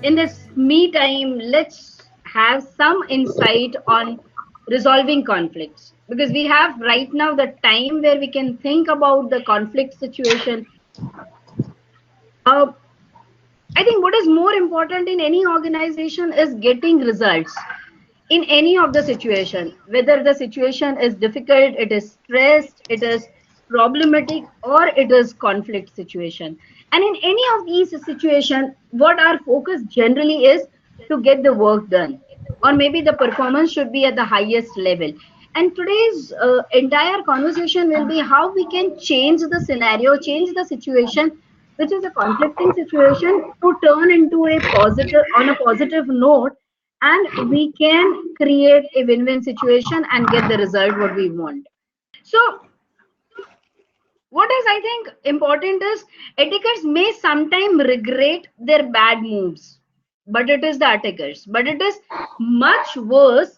In this me time, let's have some insight on resolving conflicts, because we have right now the time where we can think about the conflict situation. uh, I think what is more important in any organization is getting results in any of the situation, whether the situation is difficult, it is stressed, it is problematic, or it is conflict situation. And in any of these situation, what our focus generally is to get the work done, or maybe the performance should be at the highest level. And today's entire conversation will be how we can change the scenario, change the situation which is a conflicting situation, to turn into a positive, on a positive note, and we can create a win-win situation and get the result what we want. So what is, I think, important is attackers may sometimes regret their bad moves, but it is the attackers. But it is much worse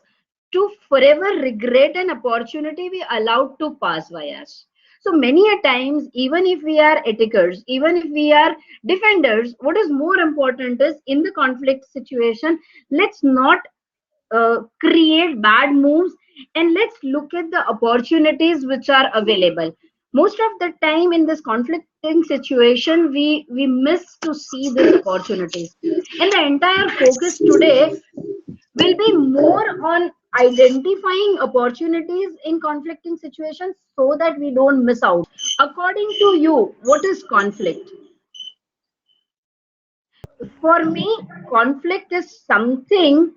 to forever regret an opportunity we allowed to pass by us. So many a times, even if we are attackers, even if we are defenders, what is more important is in the conflict situation, let's not create bad moves, and let's look at the opportunities which are available. Most of the time in this conflicting situation, we miss to see these opportunities, and the entire focus today will be more on identifying opportunities in conflicting situations so that we don't miss out. According to you, what is conflict? For me, conflict is something,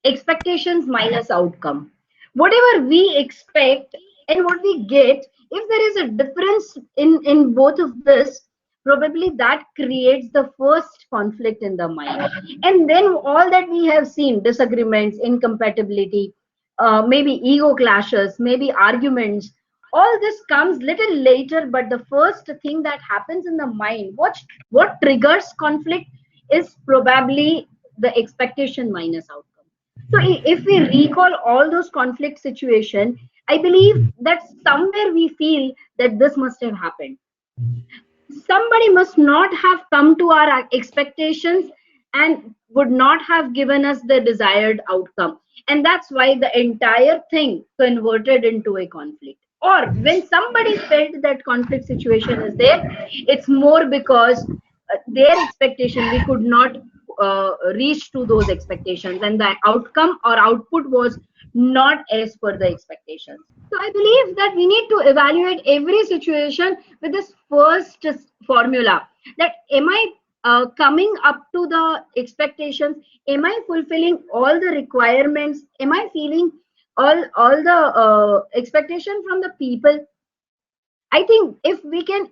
expectations minus outcome. Whatever we expect and what we get, if there is a difference in both of this, probably that creates the first conflict in the mind. And then all that we have seen, disagreements, incompatibility, maybe ego clashes, maybe arguments, all this comes little later. But the first thing that happens in the mind, what triggers conflict, is probably the expectation minus outcome. So if we recall all those conflict situation, I believe that somewhere we feel that this must have happened. Somebody must not have come to our expectations and would not have given us the desired outcome. And that's why the entire thing converted into a conflict. Or when somebody felt that conflict situation is there, it's more because their expectation, we could not reach to those expectations, and the outcome or output was not as per the expectations. So I believe that we need to evaluate every situation with this first formula, that am I coming up to the expectations, am I fulfilling all the requirements, am I feeling all the expectation from the people. I think if we can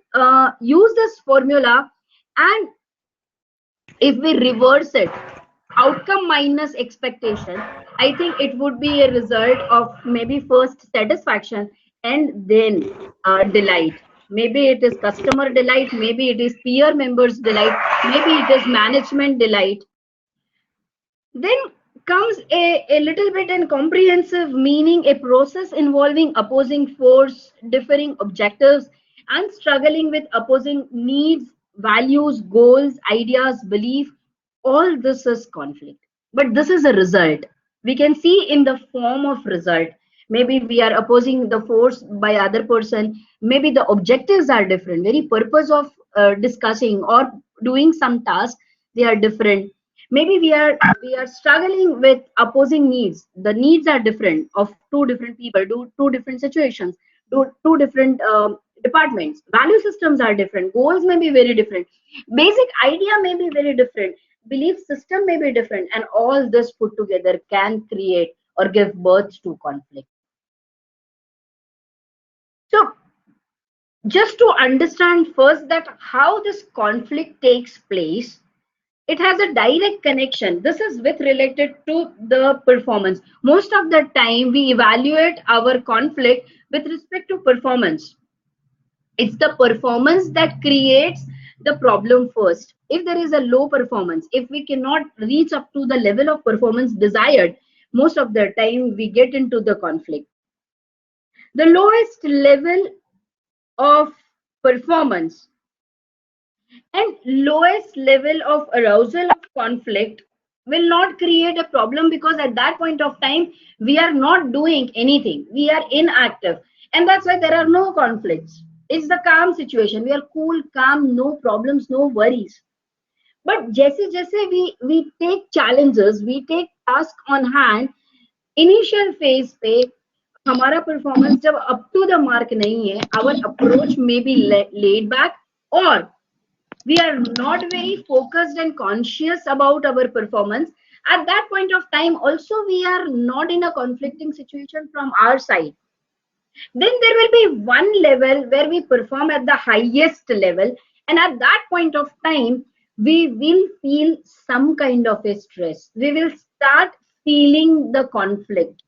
use this formula, and if we reverse it, outcome minus expectation, I think it would be a result of maybe first satisfaction and then delight. Maybe it is customer delight, maybe it is peer members delight, maybe it is management delight. Then comes a little bit in comprehensive meaning, a process involving opposing force, differing objectives, and struggling with opposing needs, values, goals, ideas, belief. All this is conflict. But this is a result. We can see in the form of result. Maybe we are opposing the force by other person. Maybe the objectives are different. Very purpose of discussing or doing some task, they are different. Maybe we are struggling with opposing needs. The needs are different of two different people, two different situations, two different departments. Value systems are different, goals may be very different, basic idea may be very different, belief system may be different, and all this put together can create or give birth to conflict. So just to understand first that how this conflict takes place, it has a direct connection. This is with related to the performance. Most of the time we evaluate our conflict with respect to performance. It's the performance that creates the problem first. If there is a low performance, if we cannot reach up to the level of performance desired, most of the time we get into the conflict. The lowest level of performance And lowest level of arousal of conflict will not create a problem, because at that point of time we are not doing anything, we are inactive, and that's why there are no conflicts. It's the calm situation, we are cool, calm, no problems, no worries. But जैसे जैसे we take challenges, we take task on hand, initial phase पे हमारा performance जब up to the mark नहीं है, our approach may be laid back, or we are not very focused and conscious about our performance. At that point of time also we are not in a conflicting situation from our side. Then there will be one level where we perform at the highest level, and at that point of time we will feel some kind of a stress, we will start feeling the conflict,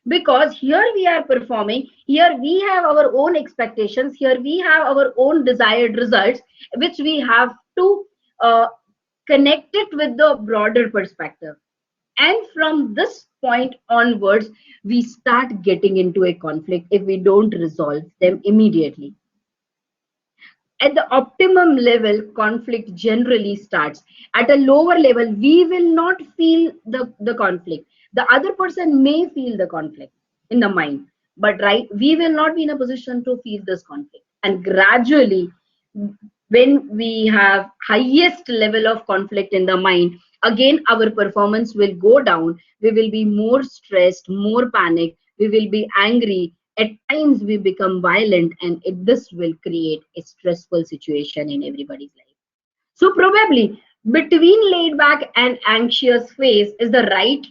because here we are performing, here we have our own expectations, here we have our own desired results, which we have to uh, connect it with the broader perspective. And from this point onwards we start getting into a conflict if we don't resolve them immediately. At the optimum level conflict generally starts. At a lower level we will not feel the conflict, the other person may feel the conflict in the mind, but right, we will not be in a position to feel this conflict. And gradually, when we have highest level of conflict in the mind, again our performance will go down, we will be more stressed, more panicked, we will be angry, at times we become violent, and this will create a stressful situation in everybody's life. So probably between laid back and anxious phase is the right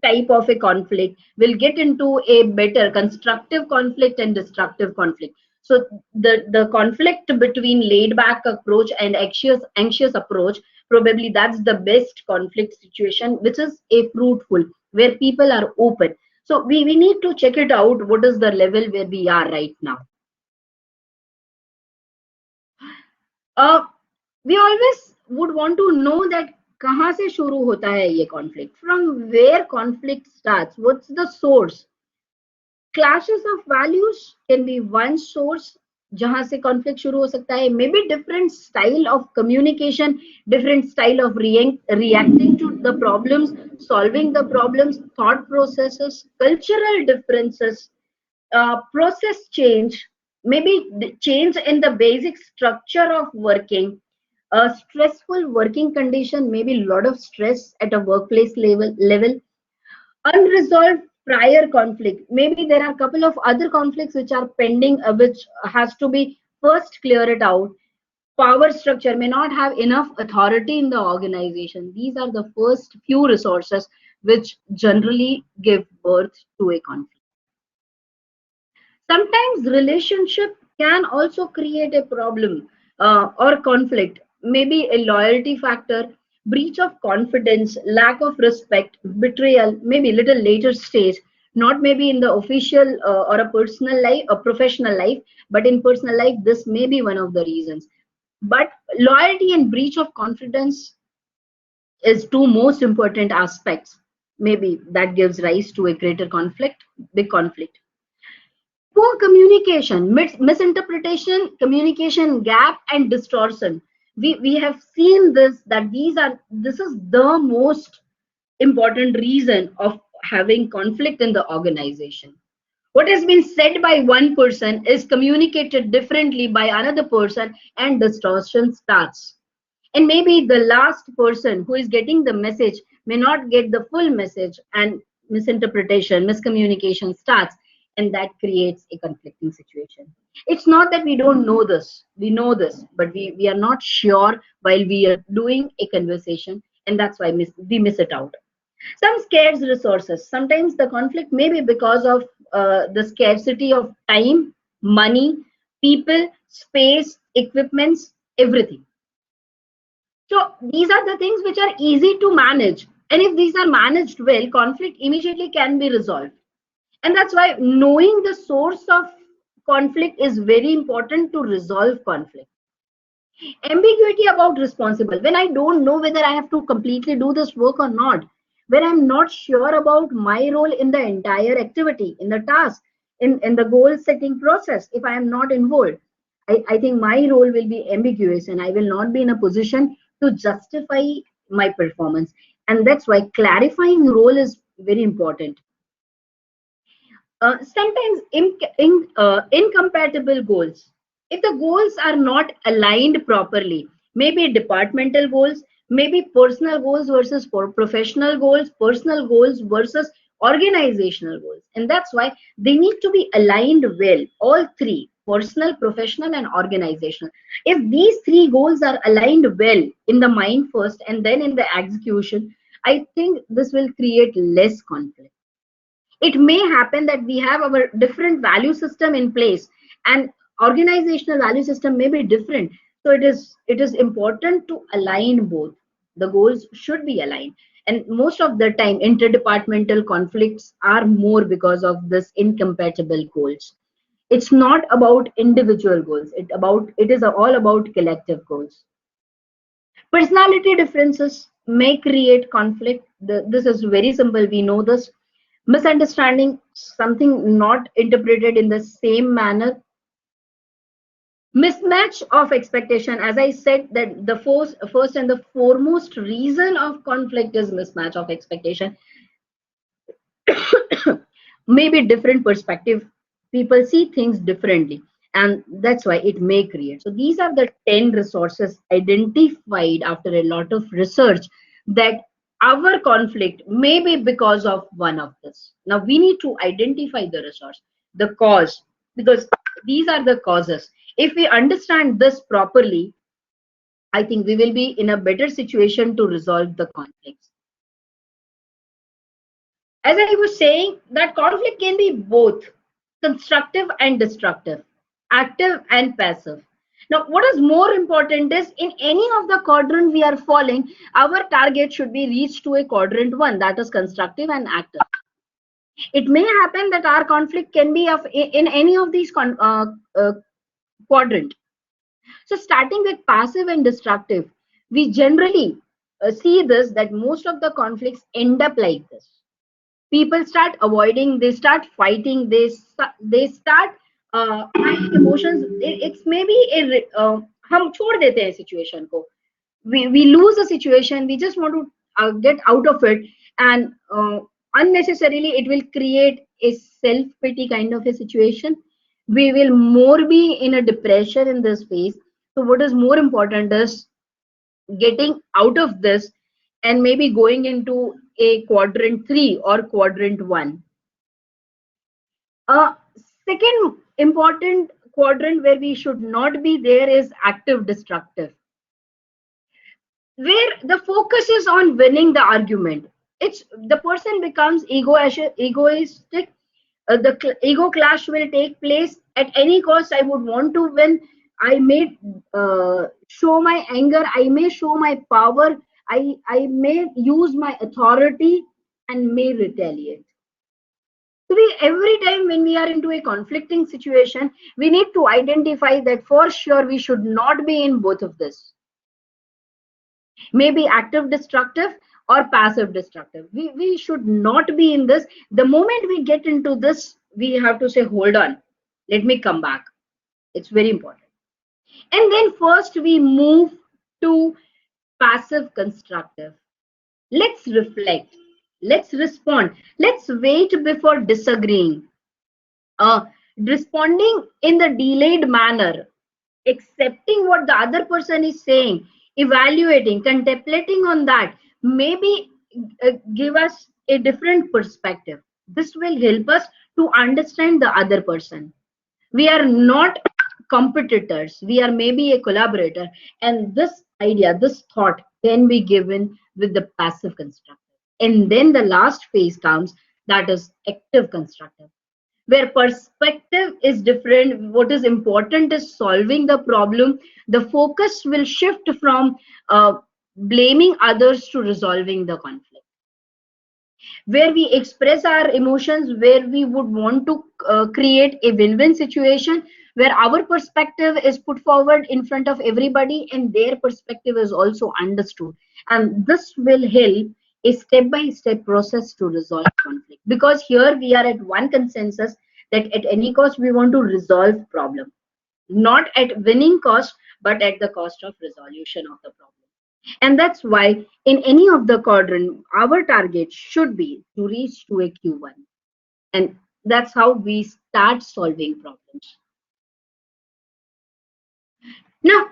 type of a conflict. We'll get into a better constructive conflict and destructive conflict. So the conflict between laid back approach and anxious approach, probably that's the best conflict situation, which is a fruitful, where people are open. So we need to check it out, what is the level where we are right now. uh, we always would want to know that कहाँ से शुरू होता है ये conflict, from where conflict starts, what's the source. Clashes of values can be one source जहां से conflict शुरू हो सकता है, maybe different style of communication, different style of reacting to the problems, solving the problems, thought processes, cultural differences, process change, maybe change in the basic structure of working, a stressful working condition, maybe a lot of stress at a workplace level, unresolved prior conflict, maybe there are a couple of other conflicts which are pending, which has to be first clear it out. Power structure may not have enough authority in the organization. These are the first few resources which generally give birth to a conflict. Sometimes relationship can also create a problem or conflict, maybe a loyalty factor, breach of confidence, lack of respect, betrayal, maybe little later stage, not maybe in the official or a personal life, a professional life, but in personal life this may be one of the reasons. But loyalty and breach of confidence is two most important aspects, maybe that gives rise to a greater conflict, big conflict. Poor communication, misinterpretation, communication gap, and distortion. We have seen this, that this is the most important reason of having conflict in the organization. What has been said by one person is communicated differently by another person, and distortion starts. And maybe the last person who is getting the message may not get the full message, and misinterpretation, miscommunication starts, and that creates a conflicting situation. It's not that we don't know this, we know this, but we are not sure while we are doing a conversation, and that's why we miss it out. Some scarce resources, sometimes the conflict may be because of the scarcity of time, money, people, space, equipments, everything. So these are the things which are easy to manage. And if these are managed well, conflict immediately can be resolved. And that's why knowing the source of conflict is very important to resolve conflict. Ambiguity about responsible. When I don't know whether I have to completely do this work or not, when I'm not sure about my role in the entire activity, in the task, in the goal setting process, if I am not involved, I think my role will be ambiguous and I will not be in a position to justify my performance. And that's why clarifying role is very important. Sometimes incompatible goals. If the goals are not aligned properly, maybe departmental goals, maybe personal goals versus professional goals, personal goals versus organizational goals. And that's why they need to be aligned well, all three: personal, professional, and organizational. If these three goals are aligned well in the mind first and then in the execution, I think this will create less conflict. It may happen that we have our different value system in place and organizational value system may be different, so it is important to align both. The goals should be aligned, and most of the time interdepartmental conflicts are more because of this incompatible goals. It's not about individual goals, it is all about collective goals. Personality differences may create conflict. This is very simple, we know this. Misunderstanding, something not interpreted in the same manner. Mismatch of expectation, as I said, that the first and the foremost reason of conflict is mismatch of expectation. Maybe different perspective, people see things differently, and that's why it may create. So these are the 10 resources identified after a lot of research, that our conflict may be because of one of this. Now we need to identify the resource, the cause, because these are the causes. If we understand this properly, I think we will be in a better situation to resolve the conflicts. As I was saying, that conflict can be both constructive and destructive, active and passive. Now, what is more important is, in any of the quadrant we are following, our target should be reached to a quadrant one, that is constructive and active. It may happen that our conflict can be of in any of these quadrant. So starting with passive and destructive, we generally see this, that most of the conflicts end up like this. People start avoiding, they start fighting, they start having emotions. It's maybe a हम छोड़ देते हैं situation को. We lose the situation, we just want to get out of it, and unnecessarily it will create a self pity kind of a situation. We will more be in a depression in this phase. So what is more important is getting out of this and maybe going into a quadrant 3 or quadrant 1. Uh, Second important quadrant where we should not be there is active destructive, where the focus is on winning the argument. It's the person becomes egoistic. The ego clash will take place at any cost. I would want to win. I may show my anger. I may show my power. I may use my authority and may retaliate. So every time when we are into a conflicting situation, we need to identify that for sure we should not be in both of this. Maybe active destructive or passive destructive. We should not be in this. The moment we get into this, we have to say, hold on, let me come back. It's very important. And then first we move to passive constructive. Let's reflect. Let's respond. Let's wait before disagreeing. Responding in the delayed manner, accepting what the other person is saying, evaluating, contemplating on that, maybe give us a different perspective. This will help us to understand the other person. We are not competitors, we are maybe a collaborator, and this idea, this thought can be given with the passive constructive. And then the last phase comes, that is active constructive, where perspective is different. What is important is solving the problem. The focus will shift from blaming others to resolving the conflict, where we express our emotions, where we would want to create a win-win situation, where our perspective is put forward in front of everybody and their perspective is also understood. And this will help a step-by-step process to resolve conflict, because here we are at one consensus, that at any cost we want to resolve problem. not at winning cost, but at the cost of resolution of the problem. And that's why in any of the quadrant, our target should be to reach to a Q1. And that's how we start solving problems. Now,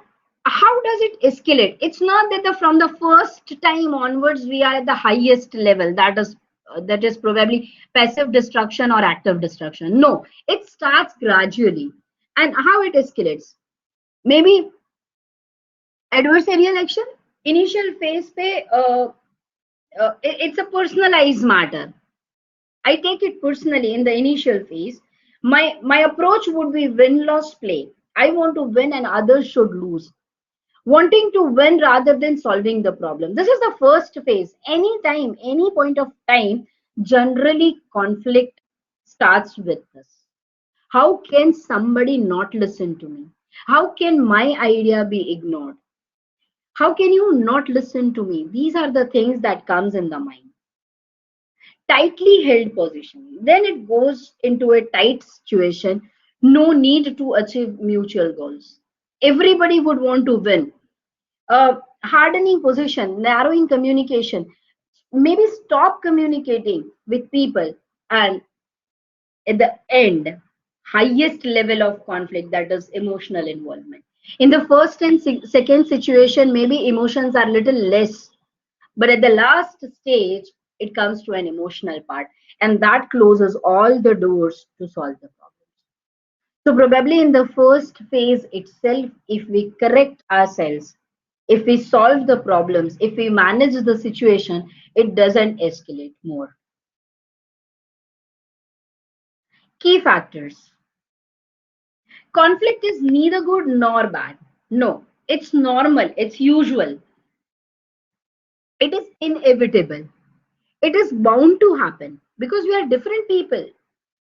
how does it escalate? It's not that from the first time onwards we are at the highest level. That is probably passive destruction or active destruction. No, it starts gradually. And how it escalates? Maybe adversarial action. Initial phase pe, it's a personalized matter. I take it personally in the initial phase. My approach would be win-loss play. I want to win and others should lose. Wanting to win rather than solving the problem. This is the first phase. Anytime, any point of time, generally conflict starts with this. How can somebody not listen to me? How can my idea be ignored? How can you not listen to me? These are the things that comes in the mind. Tightly held position. Then it goes into a tight situation. No need to achieve mutual goals. Everybody would want to win. Hardening position, narrowing communication, maybe stop communicating with people, and at the end, highest level of conflict, that is emotional involvement. In the first and second situation, maybe emotions are little less, but at the last stage, it comes to an emotional part, and that closes all the doors to solve the problem. So probably in the first phase itself, if we correct ourselves, if we solve the problems, if we manage the situation, it doesn't escalate more. Key factors. Conflict is neither good nor bad. No, it's normal, it's usual. It is inevitable. It is bound to happen because we are different people.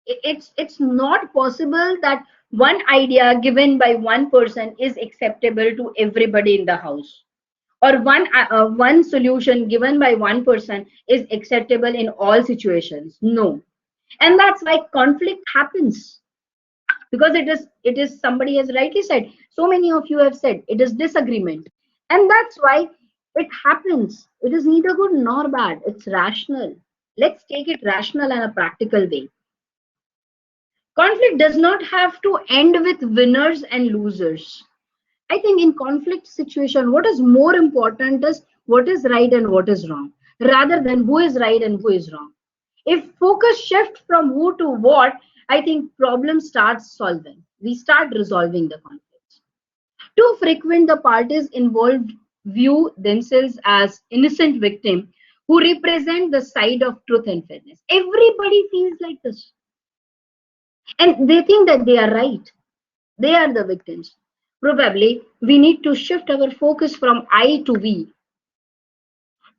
It's not possible that one idea given by one person is acceptable to everybody in the house, or one solution given by one person is acceptable in all situations. No. And that's why conflict happens, because it is somebody has rightly said, so many of you have said it is disagreement, and that's why it happens. It is neither good nor bad, it's rational. Let's take it rational and a practical way. Conflict does not have to end with winners and losers. I think in conflict situation, what is more important is what is right and what is wrong, rather than who is right and who is wrong. If focus shift from who to what, I think problem starts solving. We start resolving the conflicts. Too frequent the parties involved view themselves as innocent victim who represent the side of truth and fairness. Everybody feels like this, and they think that they are right. They are the victims. Probably we need to shift our focus from I to we.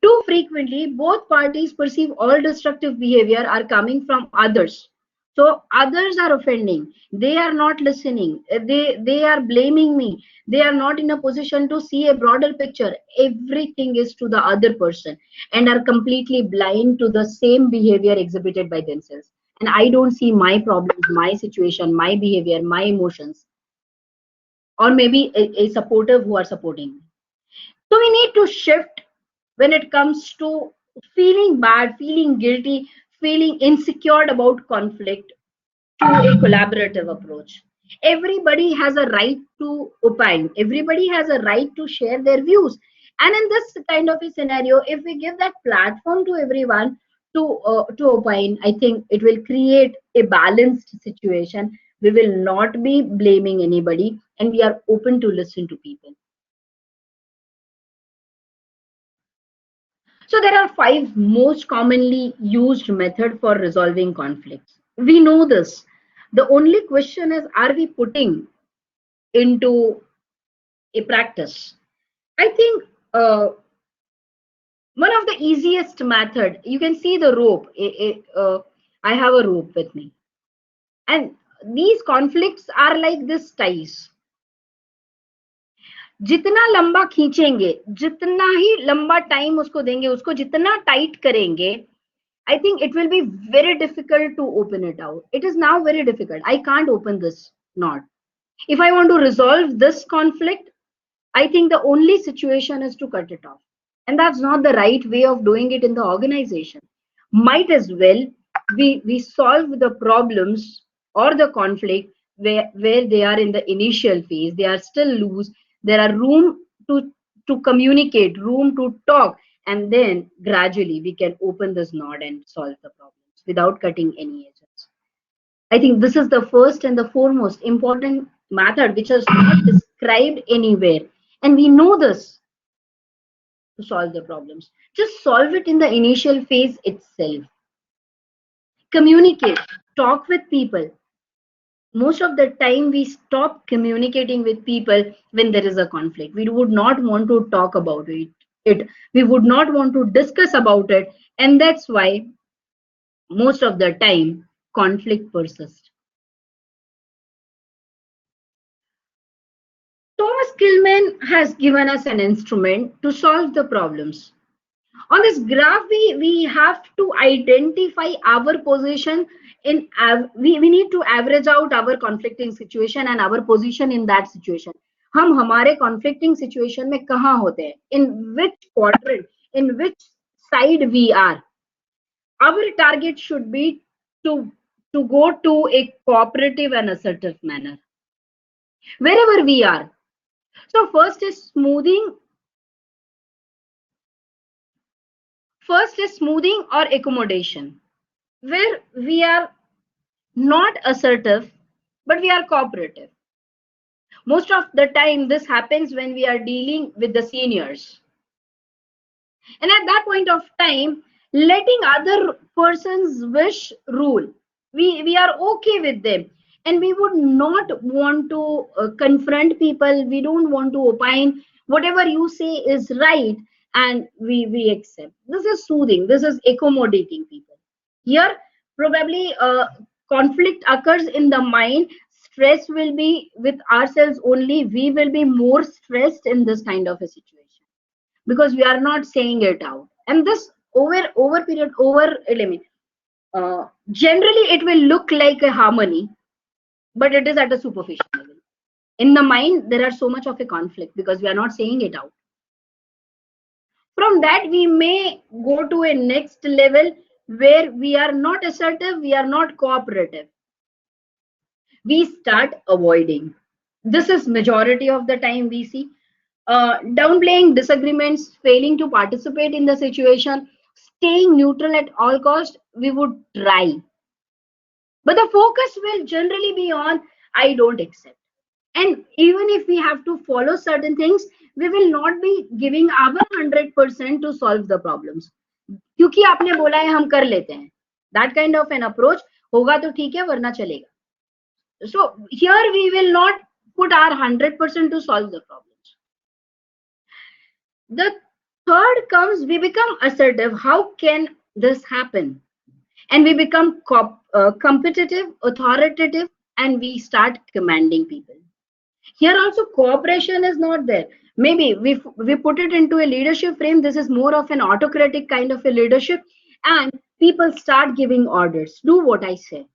Too frequently, both parties perceive all destructive behavior are coming from others. So others are offending. They are not listening. They are blaming me. They are not in a position to see a broader picture. Everything is to the other person and are completely blind to the same behavior exhibited by themselves. And I don't see my problems, my situation, my behavior, my emotions, or maybe a supporter who are supporting me. So we need to shift when it comes to feeling bad, feeling guilty, feeling insecure about conflict, to a collaborative approach. Everybody has a right to opine. Everybody has a right to share their views. And in this kind of a scenario, if we give that platform to everyone to opine, I think it will create a balanced situation. We will not be blaming anybody, and we are open to listen to people. So there are 5 most commonly used method for resolving conflicts. We know this. The only question is, are we putting into a practice? I think one of the easiest method, you can see the rope. I have a rope with me, and these conflicts are like this ties. जितना लंबा खींचेंगे, जितना ही लंबा time उसको देंगे, उसको जितना tight करेंगे, I think it will be very difficult to open it out. It is now very difficult. I can't open this knot. If I want to resolve this conflict, I think the only situation is to cut it off. And that's not the right way of doing it in the organization. Might as well we solve the problems or the conflict where they are in the initial phase. They are still loose. There are room to communicate, room to talk, and then gradually we can open this knot and solve the problems without cutting any edges. I think this is the first and the foremost important method which is not described anywhere. And we know this to solve the problems. Just solve it in the initial phase itself. Communicate, talk with people. Most of the time, we stop communicating with people when there is a conflict. We would not want to talk about it. We would not want to discuss about it. And that's why most of the time, conflict persists. Thomas Kilman has given us an instrument to solve the problems. On this graph, we have to identify our position in, we need to average out our conflicting situation and our position in that situation. हम हमारे conflicting situation में कहाँ होते हैं? In which quadrant? In which side we are? Our target should be to go to a cooperative and assertive manner wherever we are. So first is smoothing. First is smoothing or accommodation, where we are not assertive, but we are cooperative. Most of the time, this happens when we are dealing with the seniors. And at that point of time, letting other persons wish rule. We are okay with them. And we would not want to confront people. We don't want to opine. Whatever you say is right. And we accept. This is soothing. This is accommodating people. Here, probably conflict occurs in the mind. Stress will be with ourselves only. We will be more stressed in this kind of a situation because we are not saying it out. And this over period, over element, generally it will look like a harmony, but it is at a superficial level. In the mind, there are so much of a conflict because we are not saying it out. From that, we may go to a next level where we are not assertive, we are not cooperative. We start avoiding. This is majority of the time we see. Downplaying disagreements, failing to participate in the situation, staying neutral at all cost, we would try. But the focus will generally be on, I don't accept. And even if we have to follow certain things, we will not be giving our 100% to solve the problems. क्योंकि आपने बोला है हम कर लेते हैं. That kind of an approach, होगा तो ठीक है वरना चलेगा. So here we will not put our 100% to solve the problems. The third comes, we become assertive. How can this happen? And we become competitive, authoritative, and we start commanding people. Here also cooperation is not there. Maybe we put it into a leadership frame. This is more of an autocratic kind of a leadership, and people start giving orders. Do what I say.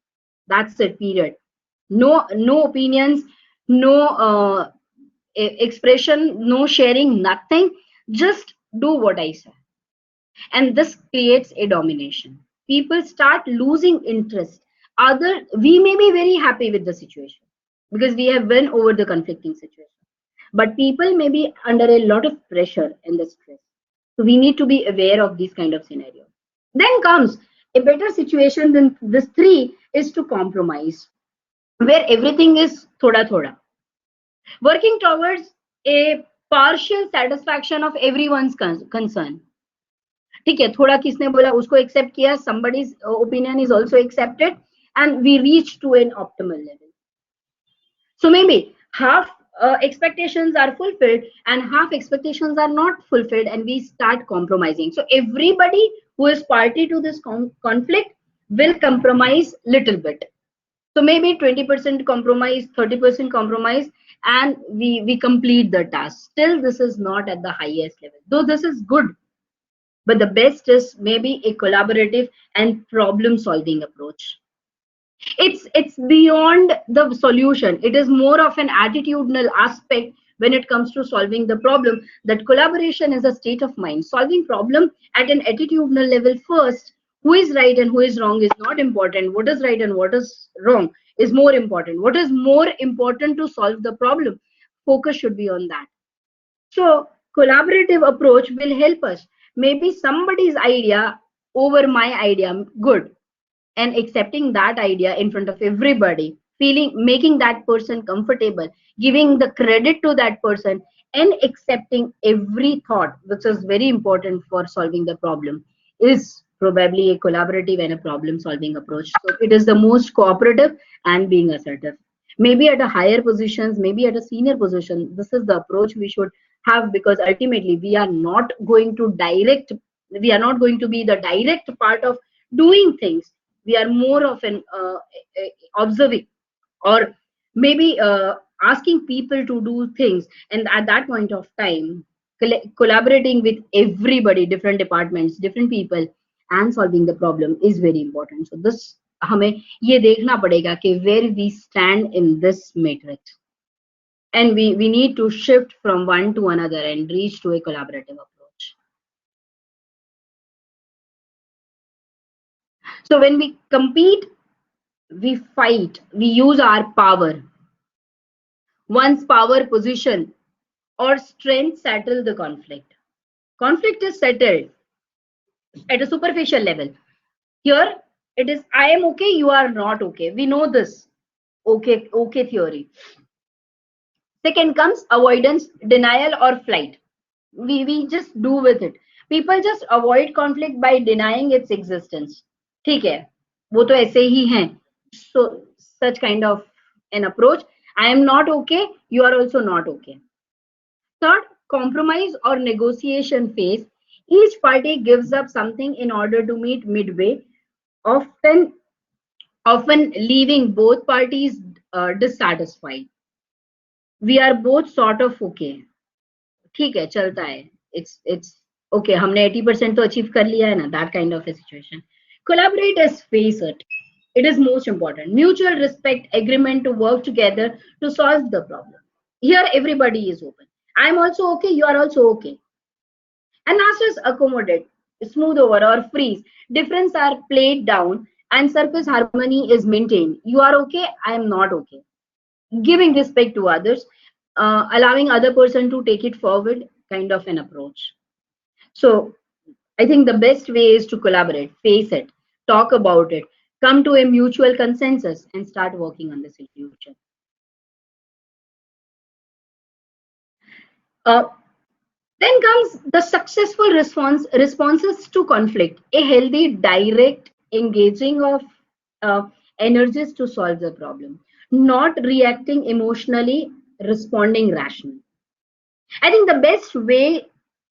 That's it. Period. No opinions, no expression, no sharing, nothing. Just do what I say. And this creates a domination. People start losing interest. We may be very happy with the situation because we have won over the conflicting situation. But people may be under a lot of pressure and the stress. So we need to be aware of these kind of scenarios. Then comes a better situation than this three is to compromise, where everything is thoda thoda. Working towards a partial satisfaction of everyone's concern. ठीक है, थोड़ा किसने बोला उसको accept किया, somebody's opinion is also accepted, and we reach to an optimal level. So maybe half expectations are fulfilled and half expectations are not fulfilled, and we start compromising. So everybody who is party to this conflict will compromise little bit. So maybe 20% compromise, 30% compromise, and we complete the task. Still, this is not at the highest level, though this is good. But the best is maybe a collaborative and problem solving approach. It's beyond the solution. It is more of an attitudinal aspect when it comes to solving the problem. That collaboration is a state of mind. Solving problem at an attitudinal level first. Who is right and who is wrong is not important. What is right and what is wrong is more important. What is more important to solve the problem? Focus should be on that. So collaborative approach will help us. Maybe somebody's idea over my idea, good, and accepting that idea in front of everybody, feeling, making that person comfortable, giving the credit to that person, and accepting every thought, which is very important for solving the problem, is probably a collaborative and a problem solving approach. So it is the most cooperative and being assertive. Maybe at a higher positions, maybe at a senior position, this is the approach we should have, because ultimately we are not going to direct, we are not going to be the direct part of doing things. We are more of an observing, or maybe asking people to do things, and at that point of time collaborating with everybody, different departments, different people, and solving the problem is very important. So this हमें ये देखना पड़ेगा कि where we stand in this matrix, and we need to shift from one to another and reach to a collaborative approach. So when we compete, we fight, we use our power. One's power, position, or strength settle the conflict. Conflict is settled at a superficial level. Here, it is I am okay, you are not okay. We know this. Okay theory. Second comes avoidance, denial, or flight. We just do with it. People just avoid conflict by denying its existence. ठीक है, वो तो ऐसे ही हैं. So such kind of an approach. I am not okay, you are also not okay. Third, compromise or negotiation phase. Each party gives up something in order to meet midway, often often leaving both parties dissatisfied. We are both sort of okay. ठीक है, चलता है. It's okay. हमने 80% तो achieve कर लिया है ना. That kind of a situation. Collaborate as face it. It is most important. Mutual respect, agreement to work together to solve the problem. Here, everybody is open. I'm also okay. You are also okay. And not just accommodate, smooth over, or freeze. Difference are played down, and surface harmony is maintained. You are okay. I am not okay. Giving respect to others, allowing other person to take it forward, kind of an approach. So I think the best way is to collaborate, face it, talk about it, come to a mutual consensus, and start working on the solution. Uh, then comes the successful responses to conflict, a healthy, direct, engaging of uh, energies to solve the problem, not reacting emotionally, responding rationally. I think the best way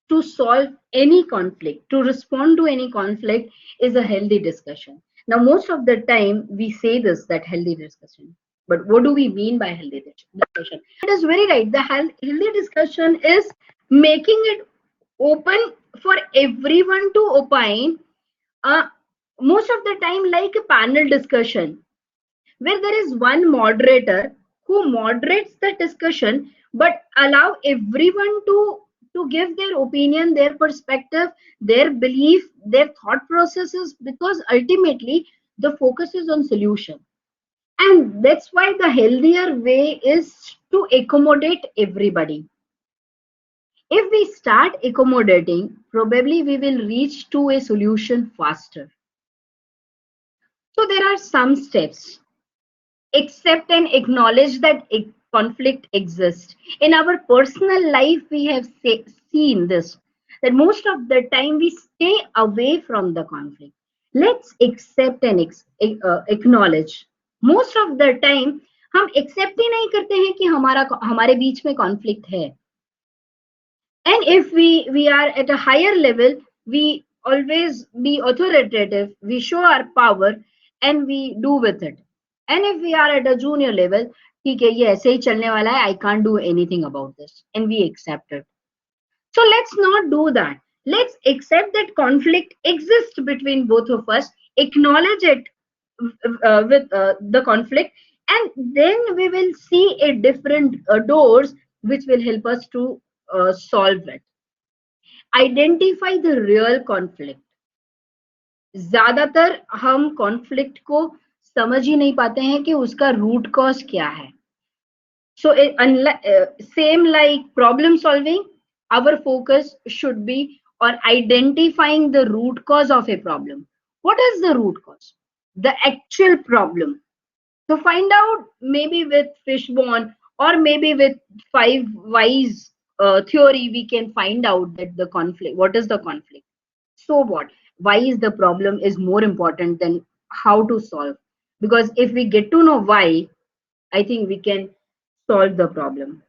to solve any conflict, to respond to any conflict, is a healthy discussion. Now, most of the time we say this, that healthy discussion, but what do we mean by healthy discussion? It is very right. The healthy discussion is making it open for everyone to opine. Uh, Most of the time, like a panel discussion, where there is one moderator who moderates the discussion, but allow everyone to give their opinion, their perspective, their belief, their thought processes, because ultimately the focus is on solution. And that's why the healthier way is to accommodate everybody. If we start accommodating, probably we will reach to a solution faster. So there are some steps. Accept and acknowledge that conflict exists. In our personal life, we have seen this, that most of the time we stay away from the conflict. Let's accept and acknowledge. Most of the time हम accept ही नहीं करते हैं कि हमारे बीच में conflict है. And if we are at a higher level, we always be authoritative, we show our power, and we do with it. And if we are at a junior level, ठीक है, ये ऐसे ही चलने वाला है, I can't do anything about this, and we accept it. So let's not do that. Let's accept that conflict exists between both of us, acknowledge it the conflict, and then we will see a different doors which will help us to solve it. Identify the real conflict. ज्यादातर हम conflict को समझ ही नहीं पाते हैं कि उसका root cause क्या है. So, same like problem solving, our focus should be on identifying the root cause of a problem. What is the root cause? The actual problem. So find out, maybe with Fishbone or maybe with five whys theory, we can find out that the conflict, what is the conflict? So what? Why is the problem is more important than how to solve. Because if we get to know why, I think we can solve the problem.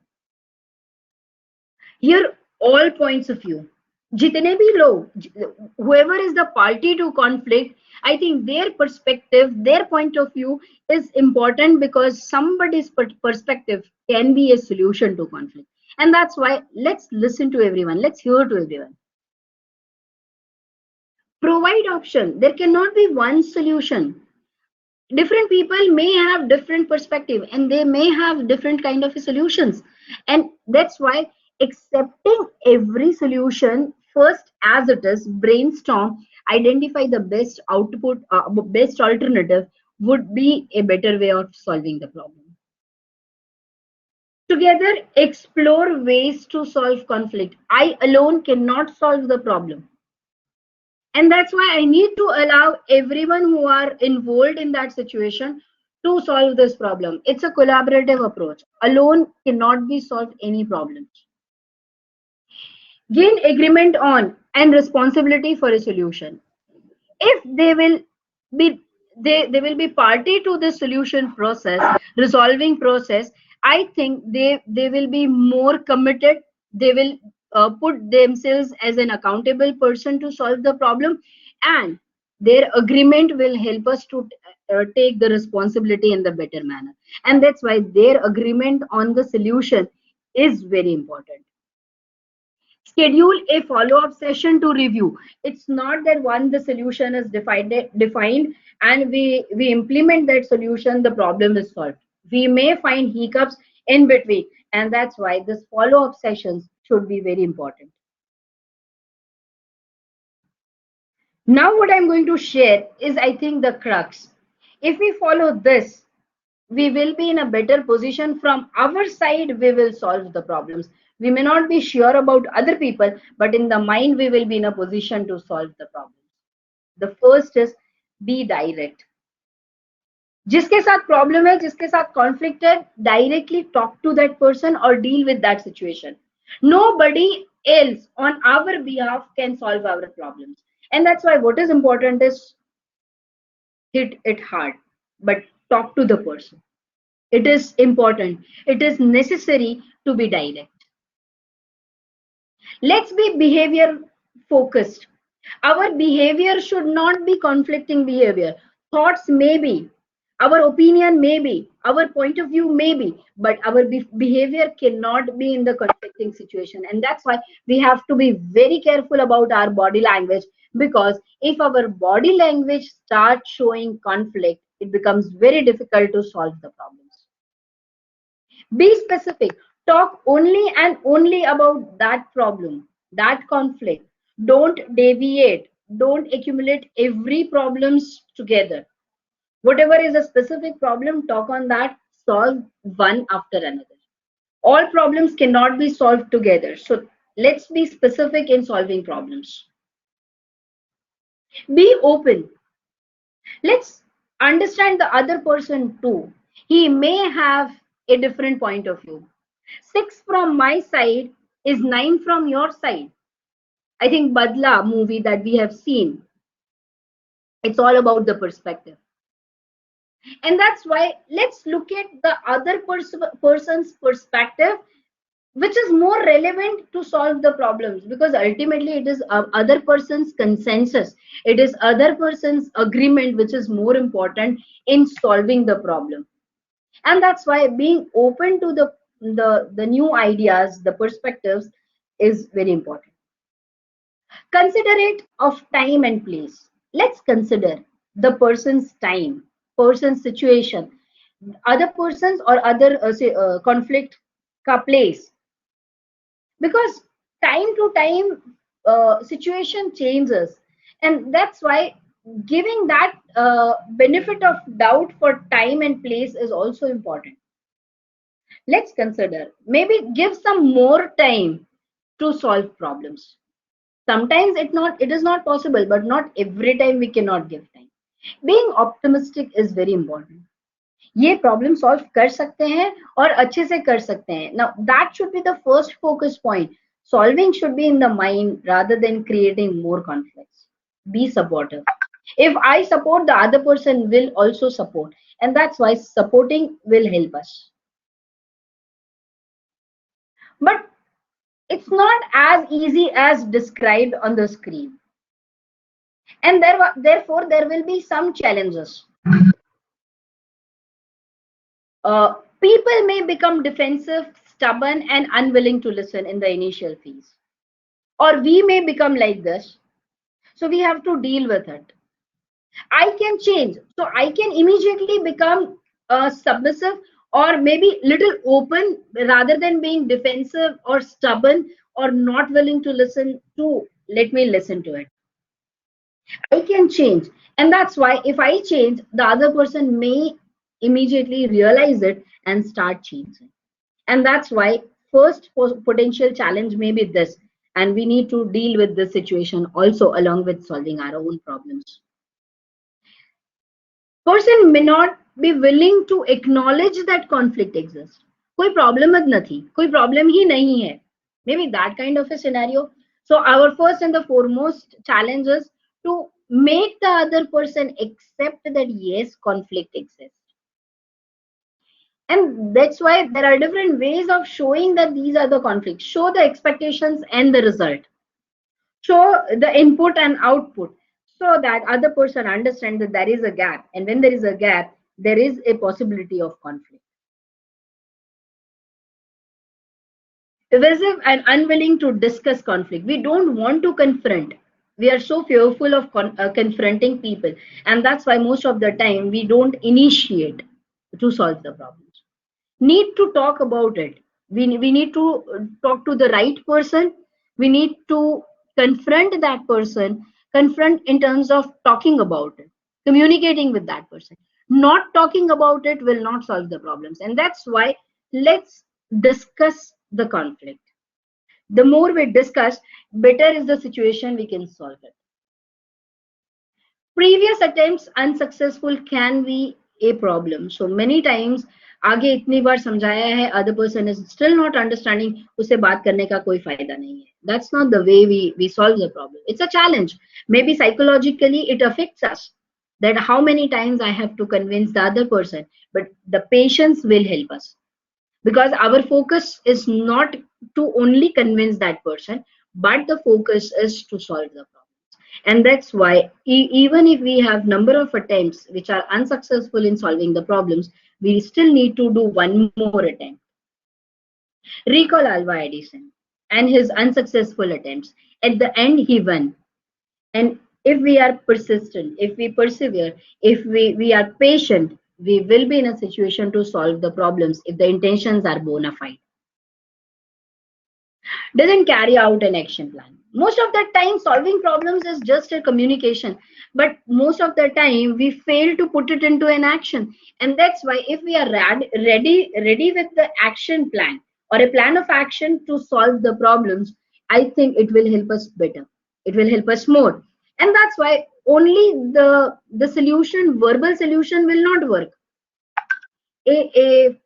Here, all points of view. जितने भी लोग, whoever is the party to conflict, I think their perspective, their point of view is important, because somebody's perspective can be a solution to conflict. And that's why let's listen to everyone. Let's hear to everyone. Provide option. There cannot be one solution. Different people may have different perspective and they may have different kind of solutions. And that's why accepting every solution first as it is, brainstorm, identify the best output, best alternative would be a better way of solving the problem. Together, explore ways to solve conflict. I alone cannot solve the problem. And that's why I need to allow everyone who are involved in that situation to solve this problem. It's a collaborative approach. Alone cannot be solved any problems. Gain agreement on and responsibility for a solution. If they will be they will be party to the solution process, resolving process, I think they will be more committed. They will put themselves as an accountable person to solve the problem, and their agreement will help us to take the responsibility in the better manner. And that's why their agreement on the solution is very important. Schedule a follow-up session to review. It's not that once the solution is defined and we implement that solution, the problem is solved. We may find hiccups in between, and that's why this follow-up sessions should be very important. Now what I'm going to share is, I think, the crux. If we follow this, we will be in a better position. From our side, we will solve the problems. We may not be sure about other people, but in the mind, we will be in a position to solve the problems. The first is, be direct. जिसके साथ problem है, जिसके साथ conflict है, directly talk to that person और deal with that situation. Nobody else on our behalf can solve our problems. And that's why what is important is hit it hard, but talk to the person. It is important. It is necessary to be direct. Let's be behavior focused. Our behavior should not be conflicting behavior. Thoughts may be, our opinion may be, our point of view may be, but our behavior cannot be in the conflicting situation. And that's why we have to be very careful about our body language, because if our body language starts showing conflict, it becomes very difficult to solve the problems. Be specific. Talk only and only about that problem, that conflict. Don't deviate. Don't accumulate every problems together. Whatever is a specific problem, talk on that, solve one after another. All problems cannot be solved together. So let's be specific in solving problems. Be open. Let's understand the other person too. He may have a different point of view. 6 from my side is 9 from your side. I think Badla movie that we have seen, it's all about the perspective. And that's why let's look at the other person's perspective, which is more relevant to solve the problems, because ultimately it is other person's consensus, it is other person's agreement which is more important in solving the problem. And that's why being open to the new ideas, the perspectives, is very important. Considerate of time and place. Let's consider the person's time. person's situation, other persons or other conflict ka place. Because time to time situation changes, and that's why giving that benefit of doubt for time and place is also important. Let's consider maybe give some more time to solve problems. Sometimes it is not possible, but not every time we cannot give time. Being optimistic is very important. ये problem solve कर सकते हैं और अच्छे से कर सकते हैं. Now that should be the first focus point. Solving should be in the mind rather than creating more conflicts. Be supportive. If I support, the other person will also support, and that's why supporting will help us. But it's not as easy as described on the screen, and therefore there will be some challenges. People may become defensive, stubborn, and unwilling to listen in the initial phase. Or we may become like this. So we have to deal with it. I can change. So I can immediately become submissive or maybe little open rather than being defensive or stubborn or not willing to listen to. Let me listen to it. I can change. And that's why if I change, the other person may immediately realize it and start changing. And that's why first potential challenge may be this. And we need to deal with this situation also along with solving our own problems. Person may not be willing to acknowledge that conflict exists. कोई problem ज नहीं, कोई problem ही नहीं है. Maybe that kind of a scenario. So our first and the foremost challenge is to make the other person accept that yes, conflict exists. And that's why there are different ways of showing that these are the conflicts. Show the expectations and the result. Show the input and output so that other person understands that there is a gap. And when there is a gap, there is a possibility of conflict. Evasive and unwilling to discuss conflict. We don't want to confront. We are so fearful of confronting people. And that's why most of the time we don't initiate to solve the problems. Need to talk about it. We need to talk to the right person. We need to confront that person. Confront in terms of talking about it, communicating with that person. Not talking about it will not solve the problems. And that's why let's discuss the conflict. The more we discuss, better is the situation we can solve it. Previous attempts unsuccessful can be a problem. So many times आगे इतनी बार समझाया है, other person is still not understanding, उससे बात करने का कोई फायदा नहीं है. That's not the way we solve the problem. It's a challenge. Maybe psychologically it affects us, that how many times I have to convince the other person, but the patience will help us. Because our focus is not to only convince that person, but the focus is to solve the problem. And that's why even if we have number of attempts which are unsuccessful in solving the problems, we still need to do one more attempt. Recall Alva Edison and his unsuccessful attempts. At the end, he won. And if we are persistent, if we persevere, if we are patient, we will be in a situation to solve the problems if the intentions are bona fide. Doesn't carry out an action plan. Most of the time solving problems is just a communication, but most of the time we fail to put it into an action. And that's why if we are ready with the action plan or a plan of action to solve the problems, I think it will help us better. It will help us more. And that's why only the solution, verbal solution will not work. A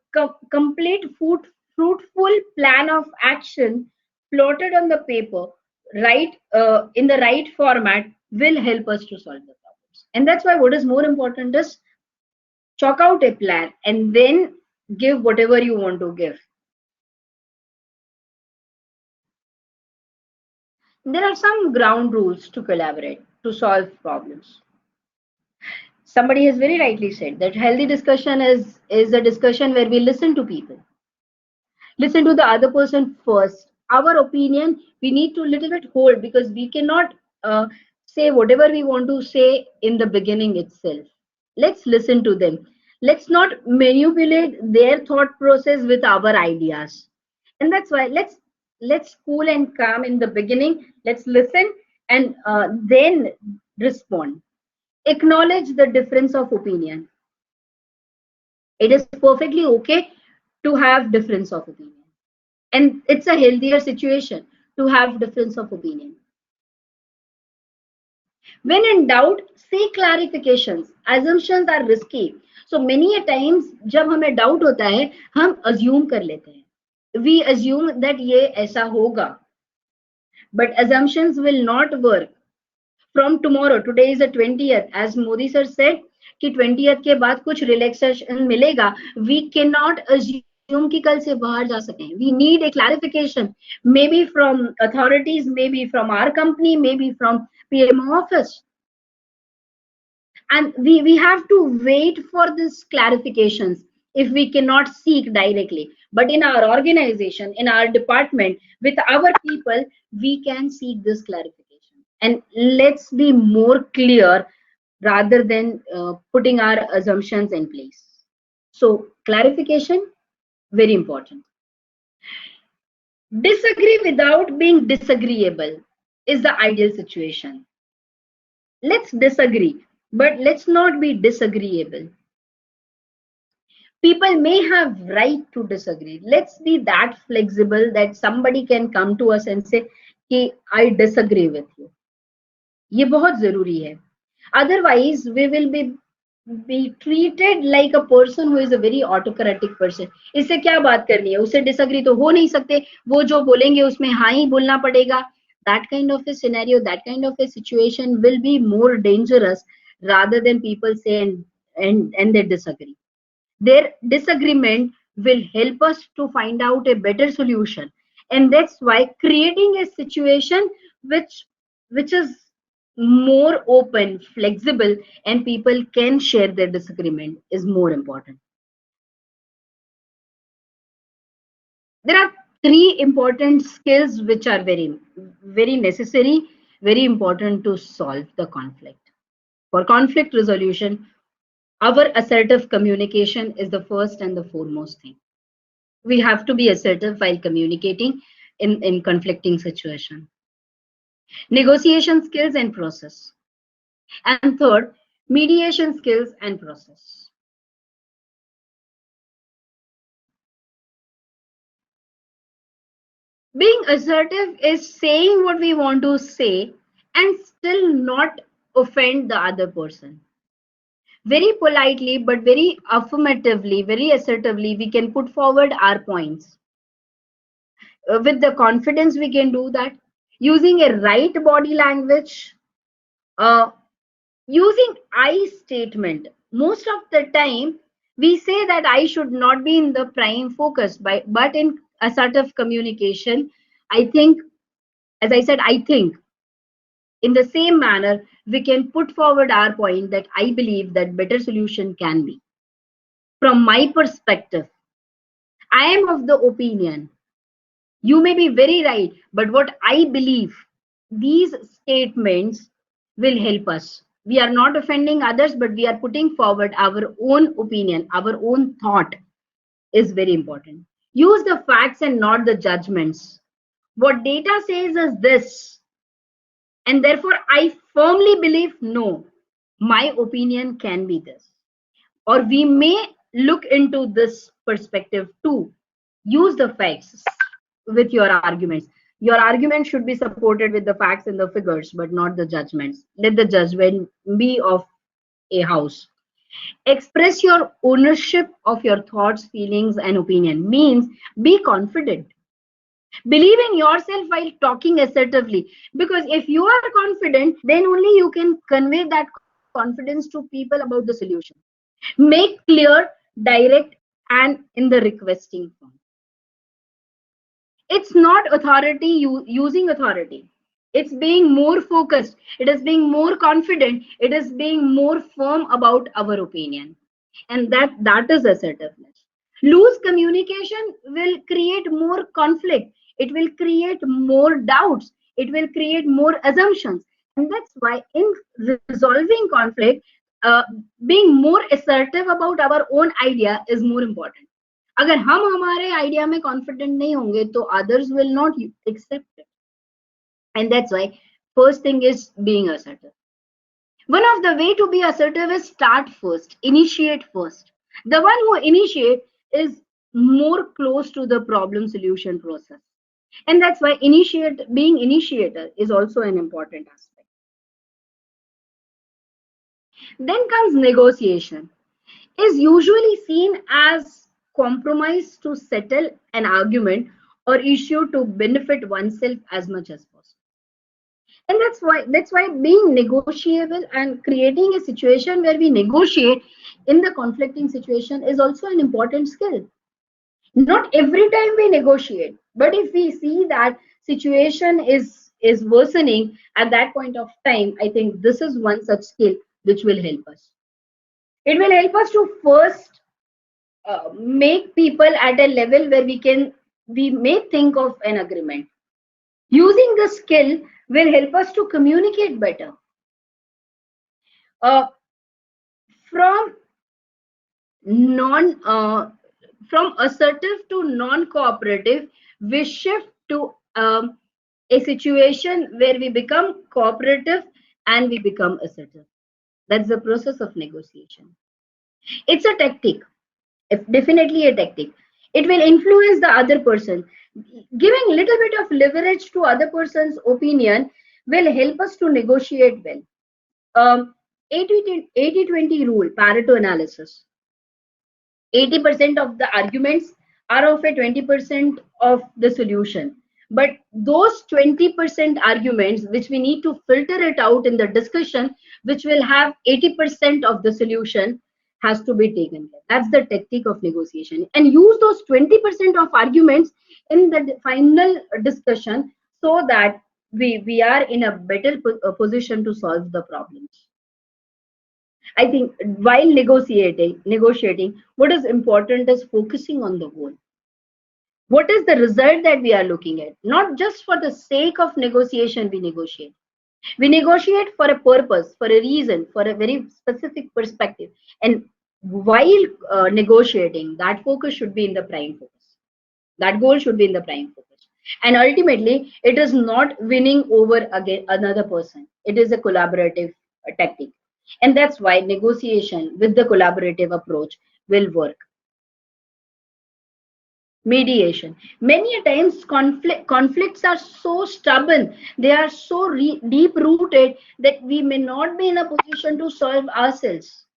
complete fruitful plan of action plotted on the paper, right, in the right format, will help us to solve the problems. And that's why what is more important is chalk out a plan and then give whatever you want to give. There are some ground rules to collaborate to solve problems. Somebody has very rightly said that healthy discussion is a discussion where we listen to people. Listen to the other person first. Our opinion, we need to little bit hold, because we cannot say whatever we want to say in the beginning itself. Let's listen to them. Let's not manipulate their thought process with our ideas. And that's why let's cool and calm in the beginning. Let's listen and then respond. Acknowledge the difference of opinion. It is perfectly okay to have difference of opinion, and it's a healthier situation to have difference of opinion. When in doubt, seek clarifications. Assumptions are risky. So many a times जब हमें doubt होता है, हम assume कर लेते हैं. We assume that ये ऐसा होगा, but assumptions will not work. From tomorrow, today is the 20th, as Modi sir said कि 20th के बाद कुछ relaxation मिलेगा. We cannot assume कि कल से बाहर जा सकें. We need a clarification, maybe from authorities, maybe from our company, maybe from PM office. And we have to wait for these clarifications if we cannot seek directly, but in our organization, in our department, with our people, we can seek this clarification. And let's be more clear rather than putting our assumptions in place. So clarification, very important. Disagree without being disagreeable is the ideal situation. Let's disagree, but let's not be disagreeable. People may have right to disagree. Let's be that flexible that somebody can come to us and say कि I disagree with you. ये बहुत जरूरी है. Otherwise we will be treated like a person who is a very autocratic person. इससे क्या बात करनी है, उससे disagree तो हो नहीं सकते, वो जो बोलेंगे उसमें हाँ ही बोलना पड़ेगा. That kind of a scenario, that kind of a situation will be more dangerous rather than people say and they disagree. Their disagreement will help us to find out a better solution, and that's why creating a situation which is more open, flexible, and people can share their disagreement is more important. There are three important skills which are very necessary, very important to solve the conflict. For conflict resolution, our assertive communication is the first and the foremost thing. We have to be assertive while communicating in conflicting situation. Negotiation skills and process. And third, mediation skills and process. Being assertive is saying what we want to say and still not offend the other person. Very politely, but very affirmatively, very assertively, we can put forward our points. With the confidence, we can do that. Using a right body language, uh, using I statement. Most of the time, we say that I should not be in the prime focus, but in assertive communication, I think, as I said, I think in the same manner, we can put forward our point that I believe that better solution can be. From my perspective, I am of the opinion, you may be very right, but what I believe, these statements will help us. We are not offending others, but we are putting forward our own opinion, our own thought is very important. Use the facts and not the judgments. What data says is this, and therefore I firmly believe no, my opinion can be this. Or we may look into this perspective too. Use the facts with your arguments. Your argument should be supported with the facts and the figures, but not the judgments. Let the judgment be of a house. Express your ownership of your thoughts, feelings, and opinion means be confident. Believe in yourself while talking assertively, because if you are confident, then only you can convey that confidence to people about the solution. Make clear, direct, and in the requesting form. It's not authority using authority. It's being more focused. It is being more confident. It is being more firm about our opinion. And that is assertiveness. Loose communication will create more conflict. It will create more doubts. It will create more assumptions. And that's why in resolving conflict, being more assertive about our own idea is more important. अगर हम हमारे idea में confident नहीं होंगे तो others will not accept it. And that's why first thing is being assertive. One of the way to be assertive is start first, initiate first. The one who initiate is more close to the problem solution process. And that's why being initiator is also an important aspect. Then comes negotiation. Is usually seen as compromise to settle an argument or issue to benefit oneself as much as possible. And that's why being negotiable and creating a situation where we negotiate in the conflicting situation is also an important skill. Not every time we negotiate, but if we see that situation is worsening at that point of time, I think this is one such skill which will help us. It will help us to first make people at a level where we may think of an agreement. Using the skill will help us to communicate better. From assertive to non-cooperative, we shift to a situation where we become cooperative and we become assertive. That's the process of negotiation. It's a tactic, definitely a tactic. It will influence the other person. Giving little bit of leverage to other person's opinion will help us to negotiate well. 80-20 rule, Pareto analysis. 80% of the arguments are of a 20% of the solution. But those 20% arguments, which we need to filter it out in the discussion, which will have 80% of the solution, has to be taken care. That's the technique of negotiation. And use those 20% of arguments in the final discussion so that we are in a better position to solve the problems. I think while negotiating, what is important is focusing on the goal. What is the result that we are looking at? Not just for the sake of negotiation, we negotiate. We negotiate for a purpose, for a reason, for a very specific perspective. And while negotiating, that focus should be in the prime focus. That goal should be in the prime focus. And ultimately, it is not winning over again another person. It is a collaborative tactic. And that's why negotiation with the collaborative approach will work. Mediation. Many times conflicts are so stubborn, they are so deep rooted that we may not be in a position to solve ourselves.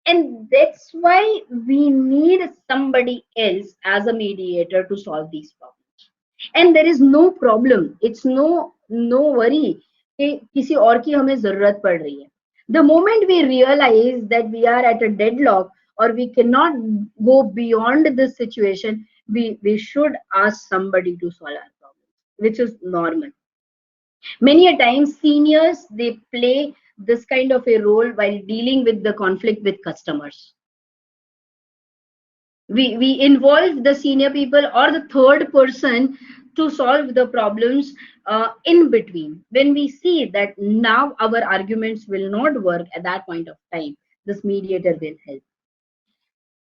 And that's why we need somebody else as a mediator to solve these problems. And there is no problem. It's no worry कि किसी और की हमें जरूरत पड़ रही है. The moment we realize that we are at a deadlock or we cannot go beyond this situation, we should ask somebody to solve our problems, which is normal. Many a times seniors, they play this kind of a role while dealing with the conflict with customers. We involve the senior people or the third person to solve the problems in between. When we see that now our arguments will not work at that point of time, this mediator will help.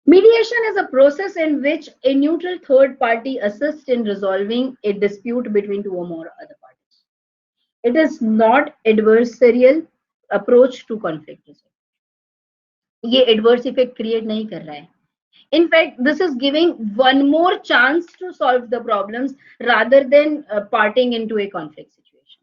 Mediation is a process in which a neutral third party assists in resolving a dispute between two or more other parties. It is not adversarial approach to conflict resolution. ये adverse effect create नहीं कर रहा है. In fact, this is giving one more chance to solve the problems rather than parting into a conflict situation.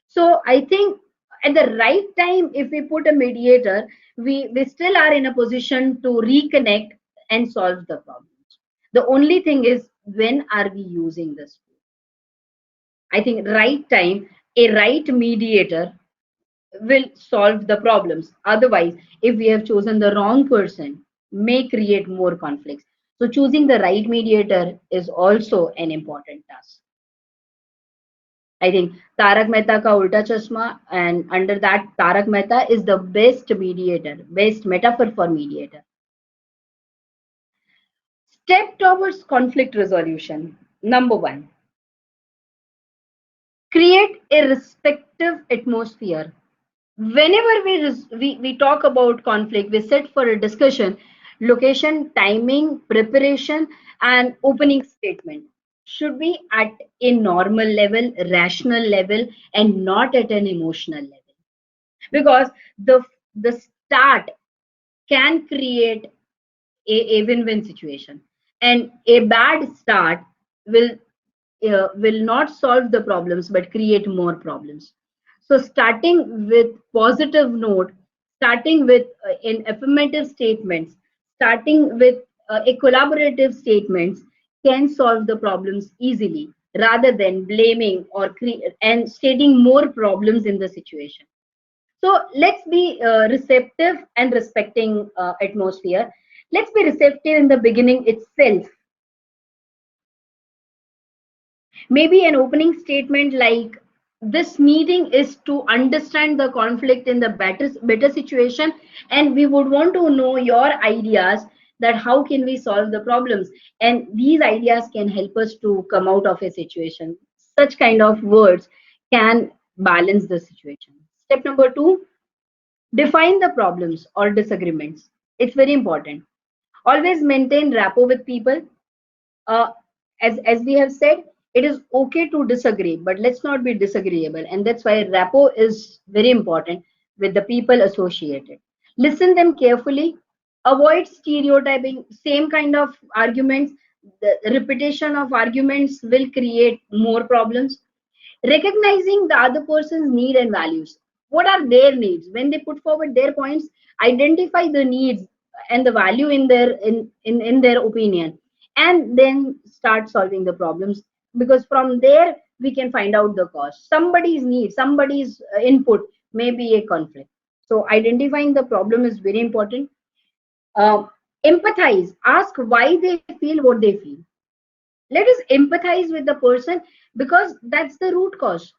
So I think at the right time, if we put a mediator, we still are in a position to reconnect and solve the problems. The only thing is, when are we using this tool? I think right time, a right mediator will solve the problems. Otherwise, if we have chosen the wrong person, may create more conflicts. So choosing the right mediator is also an important task. I think Tarak Mehta ka Ulta Chashma, and under that Tarak Mehta is the best mediator, best metaphor for mediator. Step towards conflict resolution. Number 1, create a respectful atmosphere. Whenever we talk about conflict, we sit for a discussion. Location, timing, preparation, and opening statement should be at a normal level, rational level, and not at an emotional level. Because the start can create a win-win situation, and a bad start will not solve the problems but create more problems. So starting with positive note, starting with in affirmative statements, starting with a collaborative statements can solve the problems easily rather than blaming and stating more problems in the situation. So let's be receptive and respecting atmosphere. Let's be receptive in the beginning itself. Maybe an opening statement like, this meeting is to understand the conflict in the better situation, and we would want to know your ideas that how can we solve the problems, and these ideas can help us to come out of a situation. Such kind of words can balance the situation. Step number 2, define the problems or disagreements. It's very important. Always maintain rapport with people. uh, as we have said, it is okay to disagree, but let's not be disagreeable, and that's why rapport is very important with the people associated. Listen them carefully. Avoid stereotyping same kind of arguments. The repetition of arguments will create more problems. Recognizing the other person's need and values. What are their needs? When they put forward their points, identify the needs and the value in in their opinion, and then start solving the problems, because from there we can find out the cause. Somebody's need, somebody's input may be a conflict. So identifying the problem is very important. uh, Empathize. Ask why they feel what they feel. Let us empathize with the person, because that's the root cause.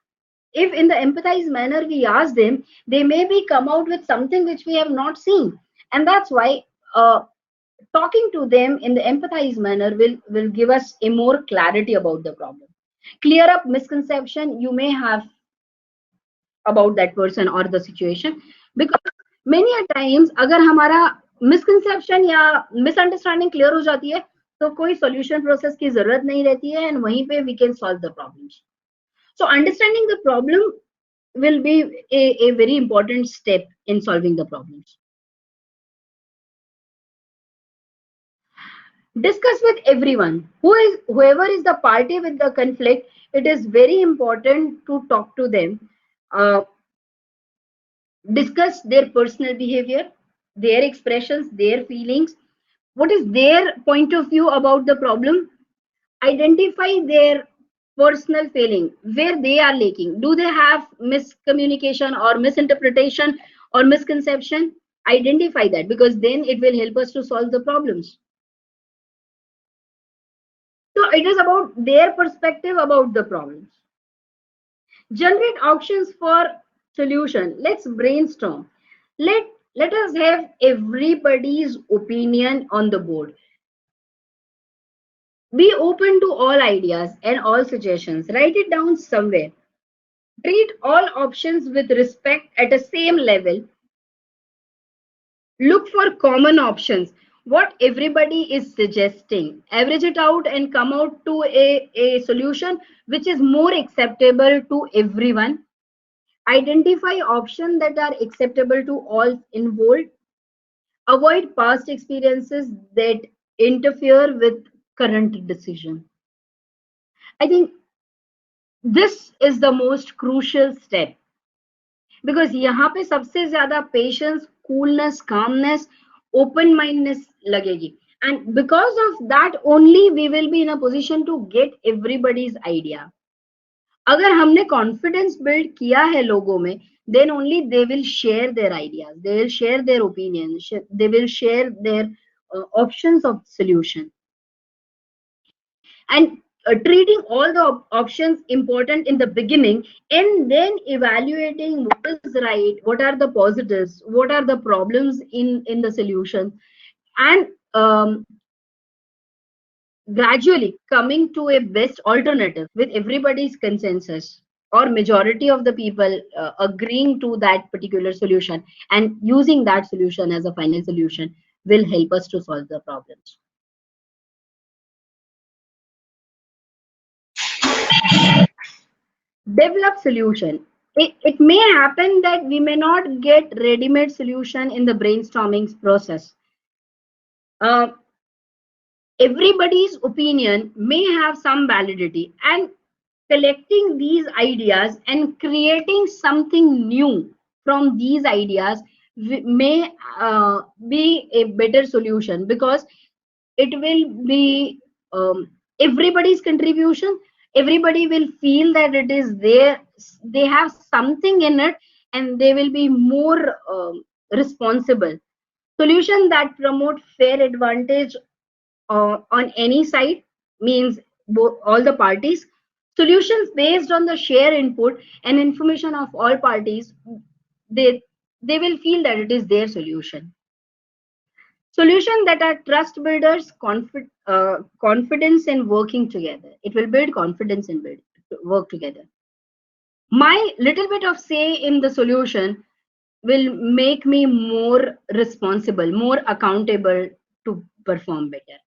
If in the empathize manner we ask them, they maybe come out with something which we have not seen, and that's why uh, talking to them in the empathize manner will give us a more clarity about the problem. Clear up misconception you may have about that person or the situation, because many a times अगर हमारा misconception या misunderstanding clear हो जाती है, तो कोई solution process की जरूरत नहीं रहती है, and वहीं पे we can solve the problems. So understanding the problem will be a very important step in solving the problems. Discuss with everyone. Whoever is the party with the conflict, it is very important to talk to them. Uh, Discuss their personal behavior, their expressions, their feelings. What is their point of view about the problem? Identify their personal failing, where they are lacking. Do they have miscommunication or misinterpretation or misconception? Identify that, because then it will help us to solve the problems. So it is about their perspective about the problems. Generate options for solution. Let's brainstorm. Let us have everybody's opinion on the board. Be open to all ideas and all suggestions. Write it down somewhere. Treat all options with respect at a same level. Look for common options. What everybody is suggesting. Average it out and come out to a solution which is more acceptable to everyone. Identify options that are acceptable to all involved. Avoid past experiences that interfere with current decision. I think this is the most crucial step, because यहाँ पे सबसे ज्यादा patience, coolness, calmness, open mindedness लगेगी, and because of that only we will be in a position to get everybody's idea. अगर हमने confidence build किया है लोगों में, then only they will share their ideas, they will share their opinions, they will share their options of solution. And treating all the options important in the beginning, and then evaluating what is right, what are the positives, what are the problems in the solution, and gradually coming to a best alternative with everybody's consensus. or majority of the people agreeing to that particular solution and using that solution as a final solution will help us to solve the problems. Develop solution. It may happen that we may not get ready-made solution in the brainstorming process. Uh, Everybody's opinion may have some validity, and collecting these ideas and creating something new from these ideas may be a better solution, because it will be everybody's contribution. Everybody will feel that it is there, they have something in it, and they will be more responsible. Solution that promote fair advantage on any side, means both all the parties. Solutions based on the share input and information of all parties, they they will feel that it is their solution. Solution that are trust builders, confidence in working together. It will build confidence in work together. My little bit of say in the solution will make me more responsible, more accountable to perform better.